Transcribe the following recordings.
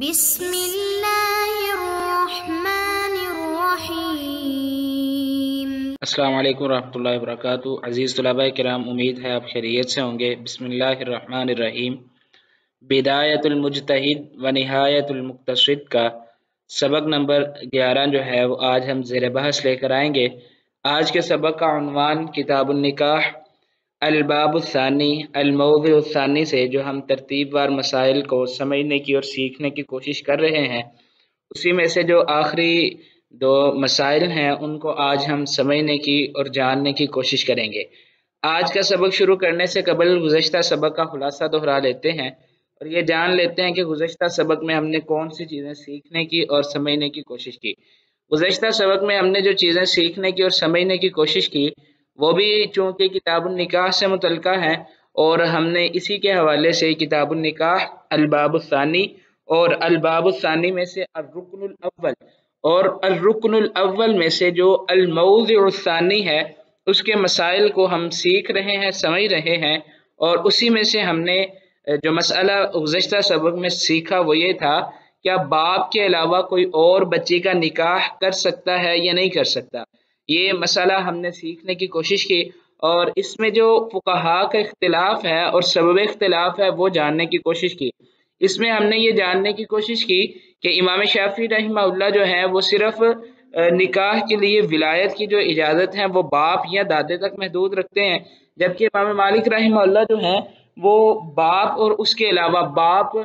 بسم اللہ الرحمن الرحیم۔ السلام علیکم ورحمۃ اللہ وبرکاتہ۔ عزیز طلباء کرام، امید ہے آپ خیریت سے ہوں گے۔ بسم اللہ الرحمن الرحیم۔ بدایت المجتہد و نہایت المقتصد کا سبق نمبر 11 جو ہے وہ آج ہم زیر بحث لے کر آئیں گے۔ آج کے سبق کا عنوان کتاب النکاح الباب الثانی الموضوع الثانی سے جو ہم ترتیب وار مسائل کو سمجھنے کی اور سیکھنے کی کوشش کر رہے ہیں، اسی میں سے جو آخری دو مسائل ہیں ان کو آج ہم سمجھنے کی اور جاننے کی کوشش کریں گے۔ آج کا سبق شروع کرنے سے قبل گزشتہ سبق کا خلاصہ دہرا لیتے ہیں اور یہ جان لیتے ہیں کہ گزشتہ سبق میں ہم نے کون سی چیزیں سیکھنے کی اور سمجھنے کی کوشش کی۔ گزشتہ سبق میں ہم نے جو چیزیں سیکھنے کی اور سمجھنے کی کوشش کی وہ بھی چونکہ کتاب النکاح سے متعلقہ ہیں، اور ہم نے اسی کے حوالے سے کتاب النکاح الباب الثانی اور الباب الثانی میں سے الرکن الاول اور الرکن الاول میں سے جو الموضع الثانی ہے اس کے مسائل کو ہم سیکھ رہے ہیں، سمجھ رہے ہیں، اور اسی میں سے ہم نے جو مسئلہ گزشتہ سبق میں سیکھا وہ یہ تھا کیا باپ کے علاوہ کوئی اور بچی کا نکاح کر سکتا ہے یا نہیں کر سکتا۔ یہ مسئلہ ہم نے سیکھنے کی کوشش کی اور اس میں جو فقہاء کا اختلاف ہے اور سبب اختلاف ہے وہ جاننے کی کوشش کی۔ اس میں ہم نے یہ جاننے کی کوشش کی کہ امام شافعی رحمہ اللہ جو ہے وہ صرف نکاح کے لیے ولایت کی جو اجازت ہے وہ باپ یا دادے تک محدود رکھتے ہیں، جبکہ امام مالک رحمہ اللہ جو ہے وہ باپ اور اس کے علاوہ باپ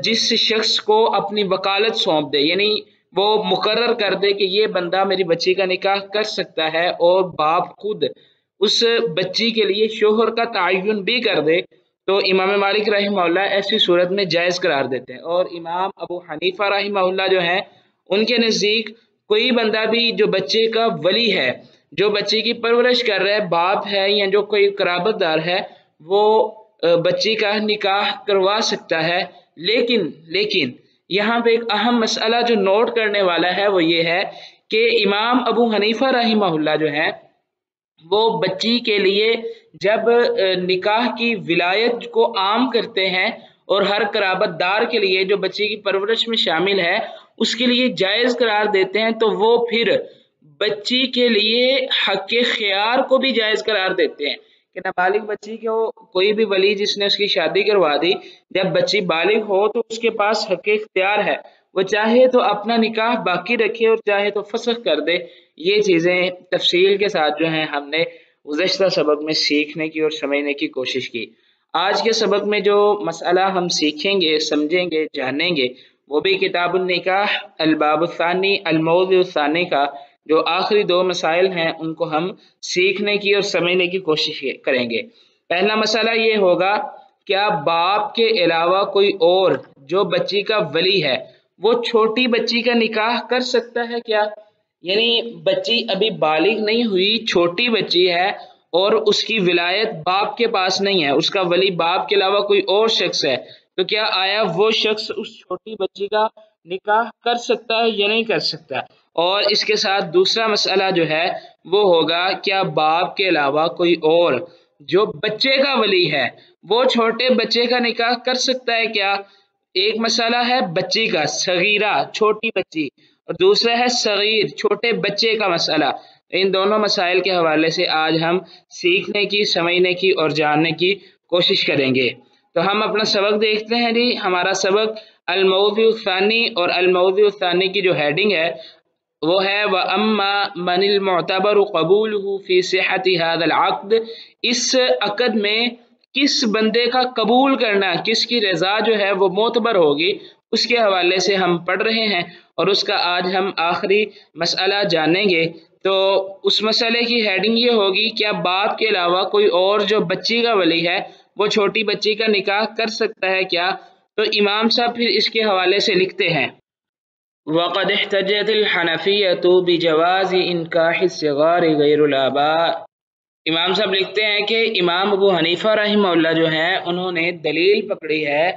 جس شخص کو اپنی وکالت سونپ دے، یعنی وہ مقرر کر دے کہ یہ بندہ میری بچی کا نکاح کر سکتا ہے اور باپ خود اس بچی کے لیے شوہر کا تعین بھی کر دے، تو امام مالک رحمہ اللہ ایسی صورت میں جائز قرار دیتے ہیں۔ اور امام ابو حنیفہ رحمہ اللہ جو ہے ان کے نزدیک کوئی بندہ بھی جو بچے کا ولی ہے، جو بچے کی پرورش کر رہا ہے، باپ ہے یا جو کوئی قرابت دار ہے، وہ بچی کا نکاح کروا سکتا ہے۔ لیکن یہاں پہ ایک اہم مسئلہ جو نوٹ کرنے والا ہے وہ یہ ہے کہ امام ابو حنیفہ رحمہ اللہ جو ہے وہ بچی کے لیے جب نکاح کی ولایت کو عام کرتے ہیں اور ہر قرابت دار کے لیے جو بچی کی پرورش میں شامل ہے اس کے لیے جائز قرار دیتے ہیں، تو وہ پھر بچی کے لیے حق خیار کو بھی جائز قرار دیتے ہیں کہ نابالغ بچی کو کوئی بھی ولی جس نے اس کی شادی کروا دی، جب بچی بالغ ہو تو اس کے پاس حق اختیار ہے، وہ چاہے تو اپنا نکاح باقی رکھے اور چاہے تو فسخ کر دے۔ یہ چیزیں تفصیل کے ساتھ جو ہیں ہم نے گزشتہ سبق میں سیکھنے کی اور سمجھنے کی کوشش کی۔ آج کے سبق میں جو مسئلہ ہم سیکھیں گے، سمجھیں گے، جانیں گے وہ بھی کتاب النکاح الباب الثانی الموضوع الثانی کا جو آخری دو مسائل ہیں ان کو ہم سیکھنے کی اور سمجھنے کی کوشش کریں گے۔ پہلا مسئلہ یہ ہوگا کیا باپ کے علاوہ کوئی اور جو بچی کا ولی ہے وہ چھوٹی بچی کا نکاح کر سکتا ہے کیا؟ یعنی بچی ابھی بالغ نہیں ہوئی، چھوٹی بچی ہے اور اس کی ولایت باپ کے پاس نہیں ہے، اس کا ولی باپ کے علاوہ کوئی اور شخص ہے، تو کیا آیا وہ شخص اس چھوٹی بچی کا نکاح کر سکتا ہے یا نہیں کر سکتا؟ اور اس کے ساتھ دوسرا مسئلہ جو ہے وہ ہوگا کیا باپ کے علاوہ کوئی اور جو بچے کا ولی ہے وہ چھوٹے بچے کا نکاح کر سکتا ہے کیا؟ ایک مسئلہ ہے بچی کا، صغیرہ چھوٹی بچی، اور دوسرا ہے صغیر چھوٹے بچے کا مسئلہ۔ ان دونوں مسائل کے حوالے سے آج ہم سیکھنے کی، سمجھنے کی اور جاننے کی کوشش کریں گے۔ تو ہم اپنا سبق دیکھتے ہیں جی۔ ہمارا سبق الموضوع الثانی اور الموضوع الثانی کی جو ہیڈنگ ہے وہ ہے وَأَمَّا مَنِ الْمُعْتَبَرُ قَبُولُهُ فِي صِحَّةِ هَذَا الْعَقْدِ، اس عقد میں کس بندے کا قبول کرنا، کس کی رضا جو ہے وہ معتبر ہوگی، اس کے حوالے سے ہم پڑھ رہے ہیں اور اس کا آج ہم آخری مسئلہ جانیں گے۔ تو اس مسئلے کی ہیڈنگ یہ ہوگی کیا باپ کے علاوہ کوئی اور جو بچی کا ولی ہے وہ چھوٹی بچی کا نکاح کر سکتا ہے کیا؟ تو امام صاحب پھر اس کے حوالے سے لکھتے ہیں وَقَدْ احْتَجَّتِ الْحَنَفِيَّةُ بِجَوَازِ إِنْكَاحِ الصِّغَارِ غَيْرُ الْآبَاءِ۔ امام صاحب لکھتے ہیں کہ امام ابو حنیفہ رحمہ اللہ جو ہیں انہوں نے دلیل پکڑی ہے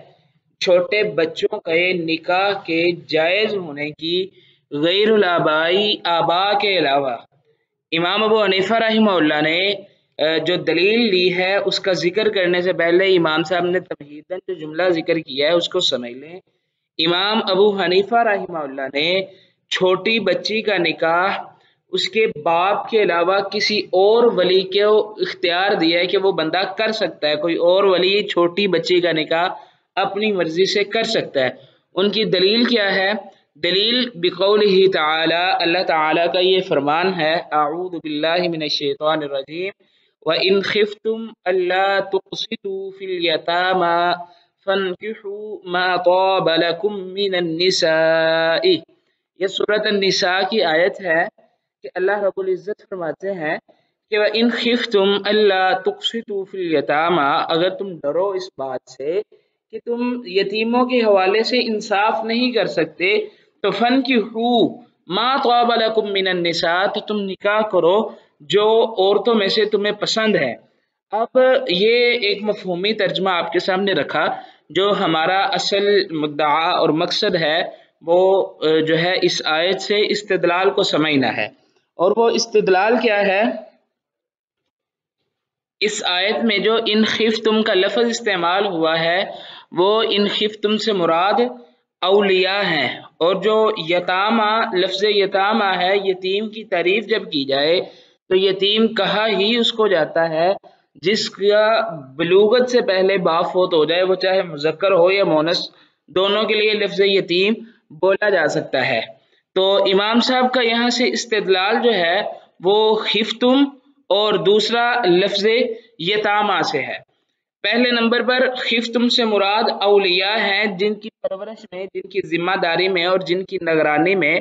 چھوٹے بچوں کے نکاح کے جائز ہونے کی غیر الآبائی، آبا کے علاوہ۔ امام ابو حنیفہ رحمہ اللہ نے جو دلیل لی ہے اس کا ذکر کرنے سے پہلے امام صاحب نے تمہیداً جو جملہ ذکر کیا ہے اس کو سمجھ لیں۔ امام ابو حنیفہ رحمہ اللہ نے چھوٹی بچی کا نکاح اس کے باپ کے علاوہ کسی اور ولی کو اختیار دیا ہے کہ وہ بندہ کر سکتا ہے، کوئی اور ولی چھوٹی بچی کا نکاح اپنی مرضی سے کر سکتا ہے۔ ان کی دلیل کیا ہے؟ دلیل بقولہ تعالی، اللہ تعالی کا یہ فرمان ہے، اعوذ باللہ من الشیطان الرجیم وَإِنْ خِفْتُمْ أَلَّا تُقْسِطُوا فِي الْيَتَامَى فَانْكِحُوا مَا طَابَ لَكُم مِّنَ النِّسَاءِ۔ یہ سورۃ النساء کی آیت ہے کہ اللہ رب العزت فرماتے ہیں کہ وَإِنْ خِفْتُمْ أَلَّا تُقْسِطُوا فِي الْيَتَامَى، اگر تم ڈرو اس بات سے کہ تم یتیموں کے حوالے سے انصاف نہیں کر سکتے، تو فَانْكِحُوا مَا طَابَ لَكُم مِّنَ النِّسَاء، تو تم نکاح کرو جو عورتوں میں سے تمہیں پسند ہے۔ اب یہ ایک مفہومی ترجمہ آپ کے سامنے رکھا، جو ہمارا اصل مدعا اور مقصد ہے وہ جو ہے اس آیت سے استدلال کو سمجھنا ہے، اور وہ استدلال کیا ہے؟ اس آیت میں جو ان خفتم کا لفظ استعمال ہوا ہے وہ ان خفتم سے مراد اولیاء ہیں، اور جو یتامہ، لفظ یتامہ ہے، یتیم کی تعریف جب کی جائے تو یتیم کہا ہی اس کو جاتا ہے جس کا بلوغت سے پہلے باپ فوت ہو جائے، وہ چاہے مذکر ہو یا مونث، دونوں کے لیے لفظ یتیم بولا جا سکتا ہے۔ تو امام صاحب کا یہاں سے استدلال جو ہے وہ خفتم اور دوسرا لفظ یتامہ سے ہے۔ پہلے نمبر پر خفتم سے مراد اولیاء ہیں جن کی پرورش میں، جن کی ذمہ داری میں اور جن کی نگرانی میں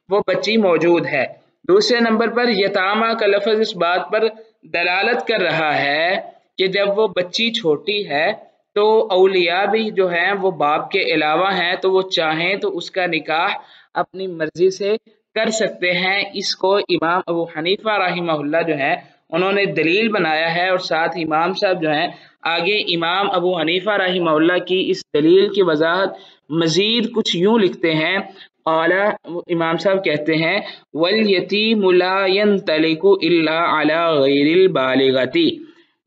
وہ بچی موجود ہے۔ دوسرے نمبر پر یتامہ کا لفظ اس بات پر دلالت کر رہا ہے کہ جب وہ بچی چھوٹی ہے تو اولیاء بھی جو ہیں وہ باپ کے علاوہ ہیں، تو وہ چاہیں تو اس کا نکاح اپنی مرضی سے کر سکتے ہیں۔ اس کو امام ابو حنیفہ رحمہ اللہ جو ہے انہوں نے دلیل بنایا ہے، اور ساتھ امام صاحب جو ہیں آگے امام ابو حنیفہ رحمہ اللہ کی اس دلیل کی وضاحت مزید کچھ یوں لکھتے ہیں، اعلیٰ امام صاحب کہتے ہیں وَالْيَتِيمُ لَا يَنْطَلِقُ إِلَّا عَلَى غَيْرِ الْبَالِغَةِ،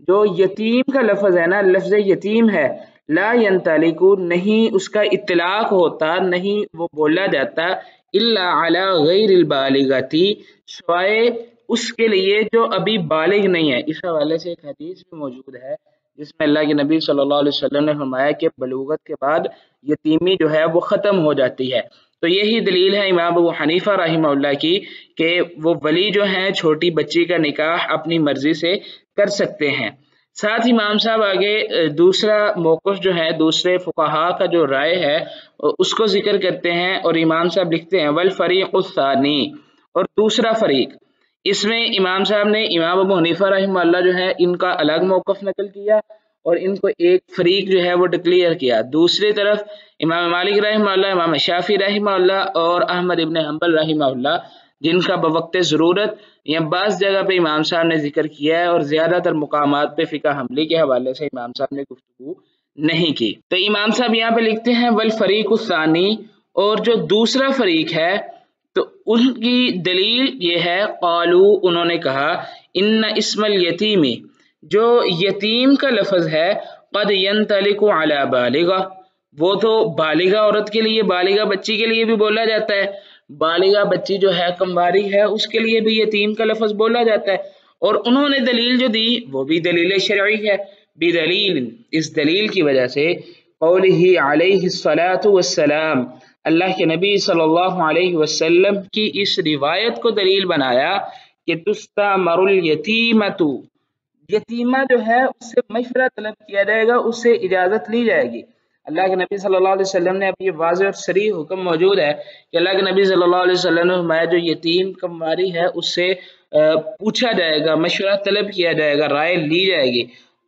جو یتیم کا لفظ ہے نا، لفظ یتیم ہے، لا ينطلق نہیں اس کا اطلاق ہوتا، نہیں وہ بولا جاتا، الا علی غیر البالغۃ سوائے اس کے لیے جو ابھی بالغ نہیں ہے۔ اس حوالے سے ایک حدیث بھی موجود ہے جس میں اللہ کے نبی صلی اللہ علیہ وسلم نے فرمایا کہ بلوغت کے بعد یتیمی جو ہے وہ ختم ہو جاتی ہے۔ تو یہی دلیل ہے امام ابو حنیفہ رحمہ اللہ کی کہ وہ ولی جو ہیں چھوٹی بچی کا نکاح اپنی مرضی سے کر سکتے ہیں۔ ساتھ ہی امام صاحب آگے دوسرا موقف جو ہے، دوسرے فقہا کا جو رائے ہے اس کو ذکر کرتے ہیں، اور امام صاحب لکھتے ہیں والفریق الثانی، اور دوسرا فریق، اس میں امام صاحب نے امام ابو حنیفہ رحمہ اللہ جو ہے ان کا الگ موقف نقل کیا اور ان کو ایک فریق جو ہے وہ ڈکلیئر کیا۔ دوسری طرف امام مالک رحمہ اللہ، امام شافعی رحمہ اللہ اور احمد ابن حنبل رحمہ اللہ، جن کا بوقت ضرورت یا بعض جگہ پہ امام صاحب نے ذکر کیا ہے، اور زیادہ تر مقامات پہ فقہ حنبلی کے حوالے سے امام صاحب نے گفتگو نہیں کی۔ تو امام صاحب یہاں پہ لکھتے ہیں والفریق الثانی، اور جو دوسرا فریق ہے تو ان کی دلیل یہ ہے، قالو انہوں نے کہا، ان اسم الیتیم جو یتیم کا لفظ ہے، قد ینطلق علی بالغہ، وہ تو بالغہ عورت کے لیے، بالغہ بچی کے لیے بھی بولا جاتا ہے، بالغہ بچی جو ہے کمواری ہے اس کے لیے بھی یتیم کا لفظ بولا جاتا ہے، اور انہوں نے دلیل جو دی وہ بھی دلیل شرعی ہے، بدلیل، اس دلیل کی وجہ سے قولہ علیہ الصلاۃ والسلام، اللہ کے نبی صلی اللہ علیہ وسلم کی اس روایت کو دلیل بنایا کہ تستامر الیتیمۃ، یتیمہ جو ہے اس سے مشورہ طلب کیا جائے گا، اس سے اجازت لی جائے گی۔ اللہ کے نبی صلی اللہ علیہ وسلم نے اب یہ واضح اور صریح حکم موجود ہے کہ اللہ کے نبی صلی اللہ علیہ وسلم نے فرمایا جو یتیم کمواری ہے اس سے پوچھا جائے گا، مشورہ طلب کیا جائے گا، رائے لی جائے گی۔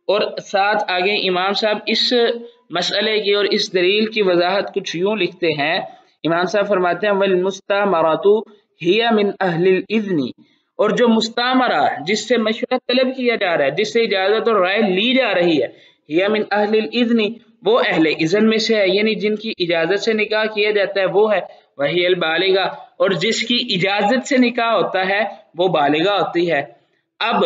اور ساتھ آگے امام صاحب اس مسئلے کی اور اس دلیل کی وضاحت کچھ یوں لکھتے ہیں، امام صاحب فرماتے ہیں والمستامرۃ ہی من اہل الاذن، اور جو مستعمرہ جس سے مشورہ طلب کیا جا رہا ہے، جس سے اجازت اور رائے لی جا رہی ہے، ہی من اہل الاذن، وہ اہل اذن میں سے ہے، یعنی جن کی اجازت سے نکاح کیا جاتا ہے وہ ہے، وہی البالغہ، اور جس کی اجازت سے نکاح ہوتا ہے وہ بالغہ ہوتی ہے۔ اب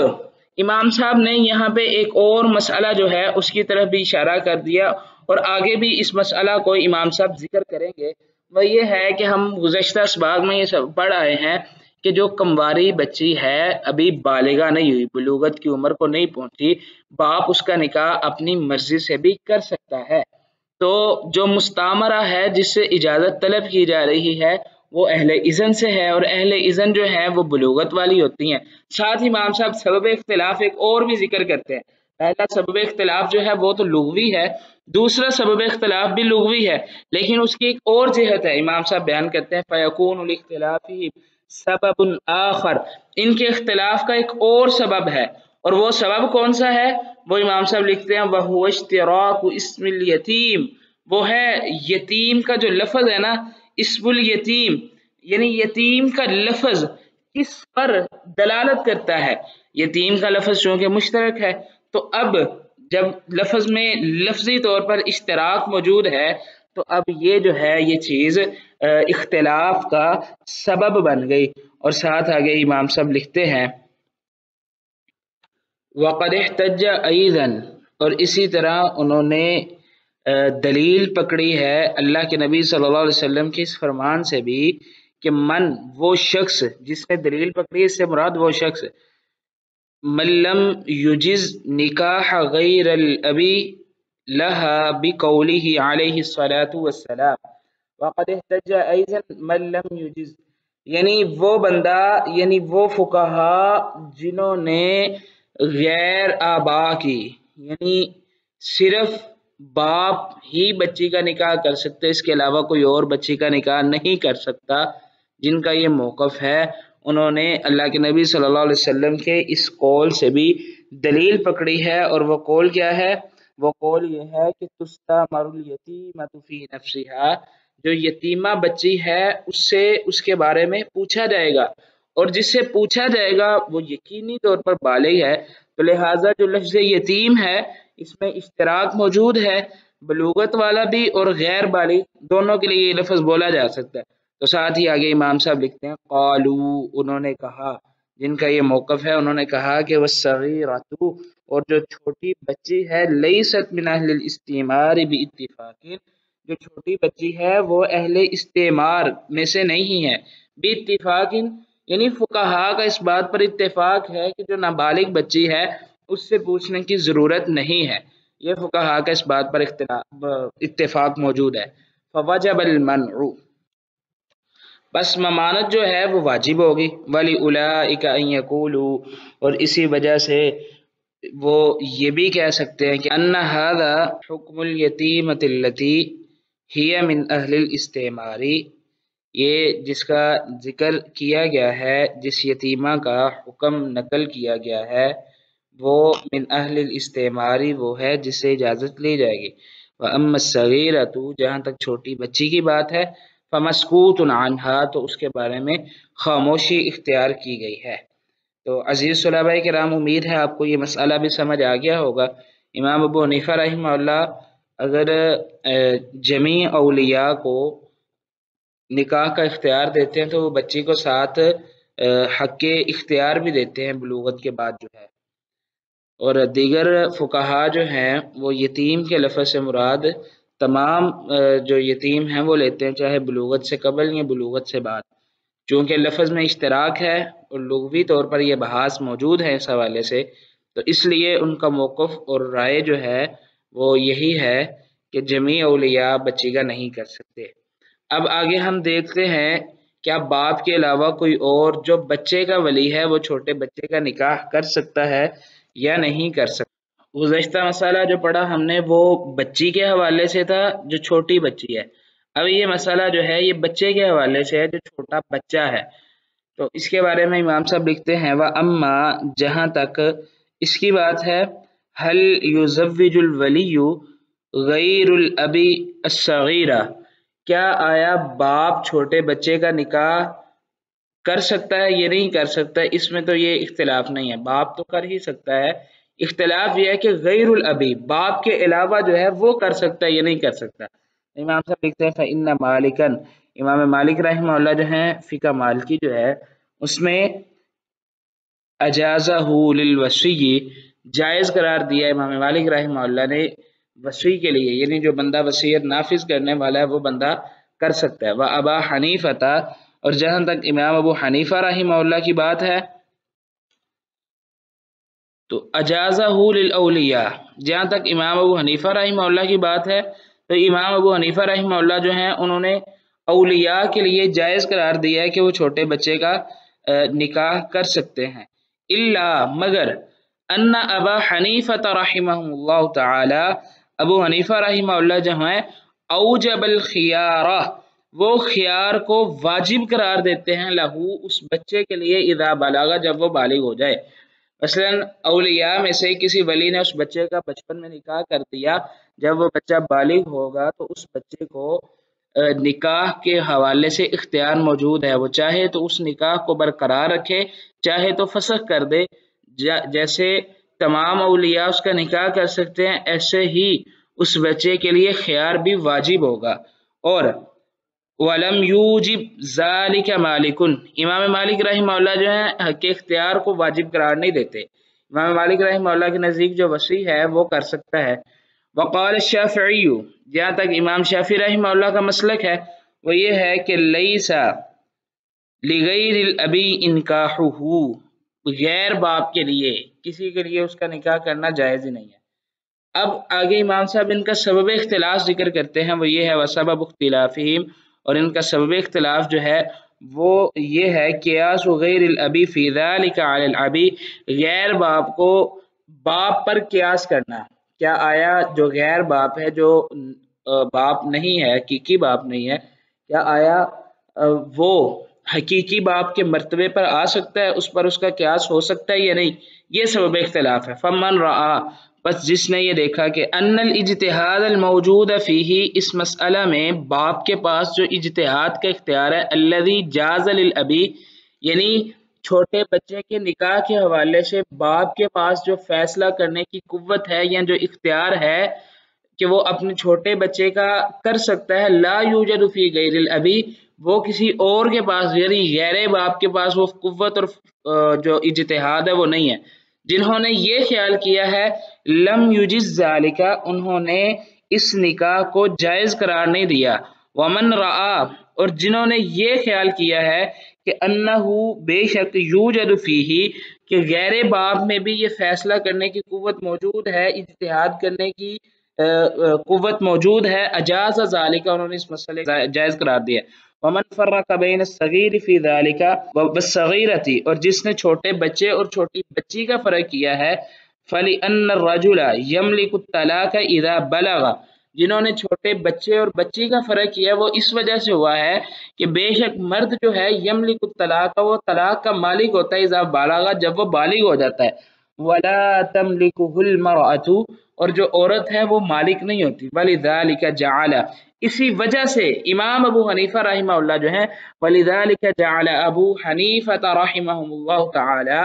امام صاحب نے یہاں پہ ایک اور مسئلہ جو ہے اس کی طرف بھی اشارہ کر دیا، اور آگے بھی اس مسئلہ کو امام صاحب ذکر کریں گے، وہ یہ ہے کہ ہم گزشتہ اسباق میں یہ سب پڑھ آئے ہیں کہ جو کمواری بچی ہے، ابھی بالغہ نہیں ہوئی، بلوغت کی عمر کو نہیں پہنچی، باپ اس کا نکاح اپنی مرضی سے بھی کر سکتا ہے۔ تو جو مستعمرہ ہے، جس سے اجازت طلب کی جا رہی ہے، وہ اہل اذن سے ہے، اور اہل اذن جو ہے وہ بلوغت والی ہوتی ہیں۔ ساتھ ہی امام صاحب سبب اختلاف ایک اور بھی ذکر کرتے ہیں۔ پہلا سبب اختلاف جو ہے وہ تو لغوی ہے، دوسرا سبب اختلاف بھی لغوی ہے، لیکن اس کی ایک اور جہت ہے۔ امام صاحب بیان کرتے ہیں فَيَكُونُ لِاخْتِلَافِهِ سَبَبٌ آخر، ان کے اختلاف کا ایک اور سبب ہے، اور وہ سبب کون سا ہے؟ وہ امام صاحب لکھتے ہیں وَهُوَ اشْتِرَاكُ اسْمِ الْيَتِيمِ، وہ ہے یتیم کا جو لفظ ہے نا، اسم الیتیم، یعنی یتیم کا لفظ کس پر دلالت کرتا ہے؟ یتیم کا لفظ چونکہ مشترک ہے، تو اب جب لفظ میں لفظی طور پر اشتراک موجود ہے، تو اب یہ جو ہے یہ چیز اختلاف کا سبب بن گئی۔ اور ساتھ آگے امام صاحب لکھتے ہیں وَقَدْ احْتَجَّ أَيْضًا، اور اسی طرح انہوں نے دلیل پکڑی ہے اللہ کے نبی صلی اللہ علیہ وسلم کے اس فرمان سے بھی کہ من، وہ شخص، جس نے دلیل پکڑی، اس سے مراد وہ شخص من لم یجز نکاح غیر الابی لها بقوله علیہ الصلاۃ والسلام وقد احتج ایضا من لم یجز، یعنی وہ بندہ، یعنی وہ فقہا جنہوں نے غیر آبا کی، یعنی صرف باپ ہی بچی کا نکاح کر سکتے، اس کے علاوہ کوئی اور بچی کا نکاح نہیں کر سکتا، جن کا یہ موقف ہے، انہوں نے اللہ کے نبی صلی اللہ علیہ وسلم کے اس قول سے بھی دلیل پکڑی ہے۔ اور وہ قول کیا ہے؟ وہ قول یہ ہے کہ تستامر الیتیمۃ فی نفسہا، جو یتیمہ بچی ہے اس سے اس کے بارے میں پوچھا جائے گا، اور جس سے پوچھا جائے گا وہ یقینی طور پر بالغ ہے، تو لہٰذا جو لفظ یتیم ہے اس میں اشتراک موجود ہے، بلوغت والا بھی اور غیر بالغ دونوں کے لیے یہ لفظ بولا جا سکتا ہے۔ تو ساتھ ہی آگے امام صاحب لکھتے ہیں قالو، انہوں نے کہا، جن کا یہ موقف ہے، انہوں نے کہا کہ والصغیرۃ، اور جو چھوٹی بچی ہے، لیست من اہل الاستعمار باتفاق، جو چھوٹی بچی ہے وہ اہل استعمار میں سے نہیں ہے، باتفاق، یعنی فقہا کا اس بات پر اتفاق ہے کہ جو نابالغ بچی ہے اس سے پوچھنے کی ضرورت نہیں ہے، یہ فقہا کا اس بات پر اتفاق موجود ہے۔ فوجب المنع، بس ممانت جو ہے وہ واجب ہوگی، وَلِأُولَٰئِكَ أَن يَقُولُوا، اور اسی وجہ سے وہ یہ بھی کہہ سکتے ہیں کہ أَنَّ هَذَا حُكْمُ الْيَتِيمَةِ الَّتِي هِيَ مِنْ أَهْلِ الْاِسْتِعْمَارِ، یہ جس کا ذکر کیا گیا ہے، جس یتیمہ کا حکم نقل کیا گیا ہے، وہ من اہل الاستعماری، وہ ہے جس سے اجازت لی جائے گی۔ وَأَمَّا الصَّغِيرَةُ، جہاں تک چھوٹی بچی کی بات ہے، فَمَسْكُوتٌ عَنْهَا، تو اس کے بارے میں خاموشی اختیار کی گئی ہے۔ تو عزیز طلباء کرام، امید ہے آپ کو یہ مسئلہ بھی سمجھ آ گیا ہوگا۔ امام ابو حنیفہ رحمہ اللہ اگر جمیع اولیاء کو نکاح کا اختیار دیتے ہیں تو وہ بچی کو ساتھ حق اختیار بھی دیتے ہیں بلوغت کے بعد جو ہے، اور دیگر فقہا جو ہیں وہ یتیم کے لفظ سے مراد تمام جو یتیم ہیں وہ لیتے ہیں، چاہے بلوغت سے قبل یا بلوغت سے بعد، چونکہ لفظ میں اشتراک ہے اور لغوی طور پر یہ بحث موجود ہے اس حوالے سے، تو اس لیے ان کا موقف اور رائے جو ہے وہ یہی ہے کہ جمیع اولیاء بچی کا نہیں کر سکتے۔ اب آگے ہم دیکھتے ہیں کیا باپ کے علاوہ کوئی اور جو بچے کا ولی ہے وہ چھوٹے بچے کا نکاح کر سکتا ہے یا نہیں کر سکتا۔ گزشتہ مسئلہ جو پڑھا ہم نے وہ بچی کے حوالے سے تھا جو چھوٹی بچی ہے، اب یہ مسئلہ جو ہے یہ بچے کے حوالے سے ہے جو چھوٹا بچہ ہے۔ تو اس کے بارے میں امام صاحب لکھتے ہیں وَأَمَّا، جہاں تک اس کی بات ہے، هل يزوج الولی غیر الاب الصغیرہ، کیا آیا باپ چھوٹے بچے کا نکاح کر سکتا ہے یا نہیں کر سکتا؟ اس میں تو یہ اختلاف نہیں ہے، باپ تو کر ہی سکتا ہے، اختلاف یہ ہے کہ غیر الابی، باپ کے علاوہ جو ہے وہ کر سکتا ہے یا نہیں کر سکتا۔ امام صاحب لکھتے ہیں فإن مالکا، امام مالک رحمہ اللہ جو ہیں فقہ مالکی جو ہے اس میں اجازہ للوصی، جائز قرار دیا امام مالک رحمہ اللہ نے وصی کے لیے، یعنی جو بندہ وصیت نافذ کرنے والا ہے وہ بندہ کر سکتا ہے۔ وہ ابا حنیفہ، اور جہاں تک امام ابو حنیفہ رحمہ اللہ کی بات ہے تو اجازہ للاولیاء، جہاں تک امام ابو حنیفہ رحمہ اللہ کی بات ہے تو امام ابو حنیفہ رحمہ اللہ جو ہیں انہوں نے اولیاء کے لیے جائز قرار دیا ہے کہ وہ چھوٹے بچے کا نکاح کر سکتے ہیں، الا مگر ان ابا حنیفہ رحمہ اللہ تعالی، ابو حنیفہ رحمہ اللہ جو ہیں اوجب الخیارہ، وہ خیار کو واجب قرار دیتے ہیں لہو اس بچے کے لیے اذا بلغ، جب وہ بالغ ہو جائے۔ مثلا اولیاء میں سے کسی ولی نے اس بچے کا بچپن میں نکاح کر دیا، جب وہ بچہ بالغ ہوگا تو اس بچے کو نکاح کے حوالے سے اختیار موجود ہے، وہ چاہے تو اس نکاح کو برقرار رکھے، چاہے تو فسخ کر دے۔ جیسے تمام اولیاء اس کا نکاح کر سکتے ہیں، ایسے ہی اس بچے کے لیے خیار بھی واجب ہوگا۔ اور وَلَمْ يُوجِبْ ذَلِكَ مَالِكٌ، امام مالک رحمہ اللہ جو ہے حق اختیار کو واجب قرار نہیں دیتے۔ امام مالک رحمہ اللہ کے نزدیک جو وصی ہے وہ کر سکتا ہے۔ وقال الشافعی، جہاں تک امام شافعی رحمہ اللہ کا مسلک ہے وہ یہ ہے کہ لیس لغیر الابی انکاحہ، غیر باپ کے لیے کسی کے لیے اس کا نکاح کرنا جائز ہی نہیں ہے۔ اب آگے امام صاحب ان کا سبب اختلاف ذکر کرتے ہیں، وہ یہ ہے وسبب اختلافہم، اور ان کا سبب اختلاف جو ہے وہ یہ ہے قیاس غیر الابی فی ذلک علی الابی، غیر باپ کو باپ پر قیاس کرنا۔ کیا آیا جو غیر باپ ہے، جو باپ نہیں ہے، حقیقی باپ نہیں ہے، کیا آیا وہ حقیقی باپ کے مرتبے پر آ سکتا ہے، اس پر اس کا قیاس ہو سکتا ہے یا نہیں، یہ سبب اختلاف ہے۔ فمن رعا، بس جس نے یہ دیکھا کہ ان الاجتہاد الموجود فیہ، اس مسئلہ میں باپ کے پاس جو اجتہاد کا اختیار ہے، الذی جاز للابی، یعنی چھوٹے بچے کے نکاح کے حوالے سے باپ کے پاس جو فیصلہ کرنے کی قوت ہے یا جو اختیار ہے کہ وہ اپنے چھوٹے بچے کا کر سکتا ہے، لا یوجد فی غیر الابی، وہ کسی اور کے پاس یعنی غیر باپ کے پاس وہ قوت اور جو اجتہاد ہے وہ نہیں ہے۔ جنہوں نے یہ خیال کیا ہے لم یجز ذالک، انہوں نے اس نکاح کو جائز قرار نہیں دیا۔ ومن رعا، اور جنہوں نے یہ خیال کیا ہے کہ انہو، بے شک، یوجد فیہ، کہ غیر باپ میں بھی یہ فیصلہ کرنے کی قوت موجود ہے، اجتہاد کرنے کی قوت موجود ہے، اجاز ذالک، انہوں نے اس مسئلے کو جائز قرار دیا۔ ومن فرق بین الصغیر فی ذالک والصغیرۃ، اور جس نے چھوٹے بچے اور چھوٹی بچی کا فرق کیا ہے، فلأن الرجل یملک الطلاق اذا بلغ، جنہوں نے چھوٹے بچے اور بچی کا فرق کیا وہ اس وجہ سے ہوا ہے کہ بے شک مرد جو ہے یملک الطلاق، وہ طلاق کا مالک ہوتا ہے، اذا بلغ، جب وہ بالغ ہو جاتا ہے، ولا تملکہ المرأۃ، اور جو عورت ہے وہ مالک نہیں ہوتی، ولذالک جعل، اسی وجہ سے امام ابو حنیفہ رحمہ اللہ جو ہیں ولذالک جعل ابو حنیفہ رحمہ اللہ تعالی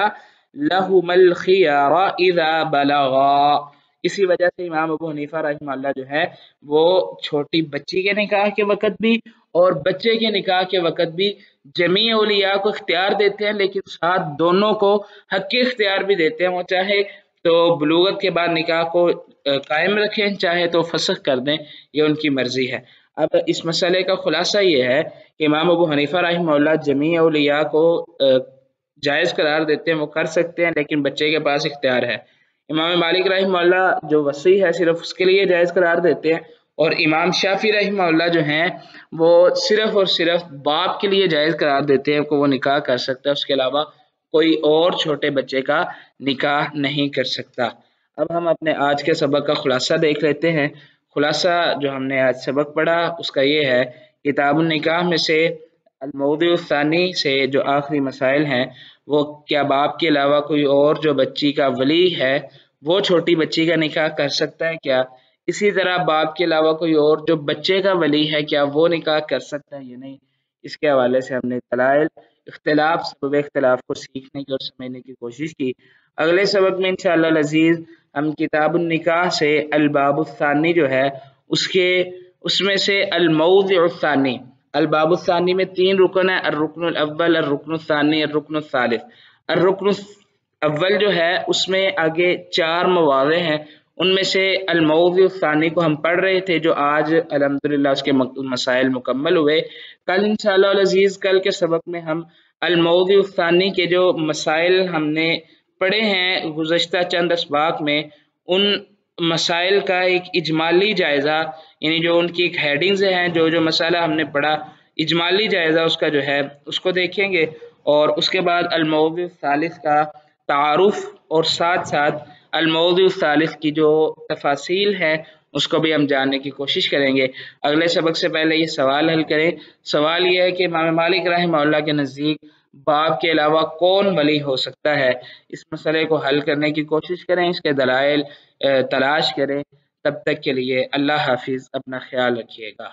لہم الخیار اذا بلغا، اسی وجہ سے امام ابو حنیفہ رحمہ اللہ جو ہے وہ چھوٹی بچی کے نکاح کے وقت بھی اور بچے کے نکاح کے وقت بھی جمیع اولیاء کو اختیار دیتے ہیں، لیکن ساتھ دونوں کو حق اختیار بھی دیتے ہیں، وہ چاہے تو بلوغت کے بعد نکاح کو قائم رکھیں، چاہے تو فسخ کر دیں، یہ ان کی مرضی ہے۔ اب اس مسئلے کا خلاصہ یہ ہے کہ امام ابو حنیفہ رحمہ اللہ جمیع اولیاء کو جائز قرار دیتے ہیں، وہ کر سکتے ہیں، لیکن بچے کے پاس اختیار ہے۔ امام مالک رحمہ اللہ جو وصی ہے صرف اس کے لیے جائز قرار دیتے ہیں، اور امام شافعی رحمہ اللہ جو ہیں وہ صرف اور صرف باپ کے لیے جائز قرار دیتے ہیں کہ وہ نکاح کر سکتا ہے، اس کے علاوہ کوئی اور چھوٹے بچے کا نکاح نہیں کر سکتا۔ اب ہم اپنے آج کے سبق کا خلاصہ دیکھ لیتے ہیں۔ خلاصہ جو ہم نے آج سبق پڑھا اس کا یہ ہے، کتاب النکاح میں سے الموضوع الثانی سے جو آخری مسائل ہیں وہ کیا باپ کے علاوہ کوئی اور جو بچی کا ولی ہے وہ چھوٹی بچی کا نکاح کر سکتا ہے کیا، اسی طرح باپ کے علاوہ کوئی اور جو بچے کا ولی ہے کیا وہ نکاح کر سکتا ہے یا نہیں، اس کے حوالے سے ہم نے دلائل اختلاف سبب اختلاف کو سیکھنے کی اور سمجھنے کی کوشش کی۔ اگلے سبق میں انشاءاللہ العزیز ہم کتاب النکاح سے الباب الثانی جو ہے اس میں سے الموضع الثانی، الباب الثانی میں 3 رکن ہیں، الرکن الاول، الرکن الثانی، الرکن الثالث۔ الرکن الاول جو ہے اس میں آگے 4 مواضع ہیں، ان میں سے الموضوع الثانی کو ہم پڑھ رہے تھے، جو آج الحمدللہ اس کے مسائل مکمل ہوئے۔ کل انشاءاللہ العزیز کل کے سبق میں ہم الموضوع الثانی کے جو مسائل ہم نے پڑھے ہیں گزشتہ چند اسباق میں، ان مسائل کا ایک اجمالی جائزہ، یعنی جو ان کی ایک ہیڈنگز ہیں، جو مسئلہ ہم نے پڑھا اجمالی جائزہ اس کا جو ہے اس کو دیکھیں گے، اور اس کے بعد الموضوع الثالث کا تعارف اور ساتھ ساتھ الموضوع الثالث کی جو تفاصیل ہے اس کو بھی ہم جاننے کی کوشش کریں گے۔ اگلے سبق سے پہلے یہ سوال حل کریں۔ سوال یہ ہے کہ امام مالک رحمہ اللہ کے نزدیک باپ کے علاوہ کون ولی ہو سکتا ہے؟ اس مسئلے کو حل کرنے کی کوشش کریں، اس کے دلائل تلاش کریں۔ تب تک کے لیے اللہ حافظ، اپنا خیال رکھیے گا۔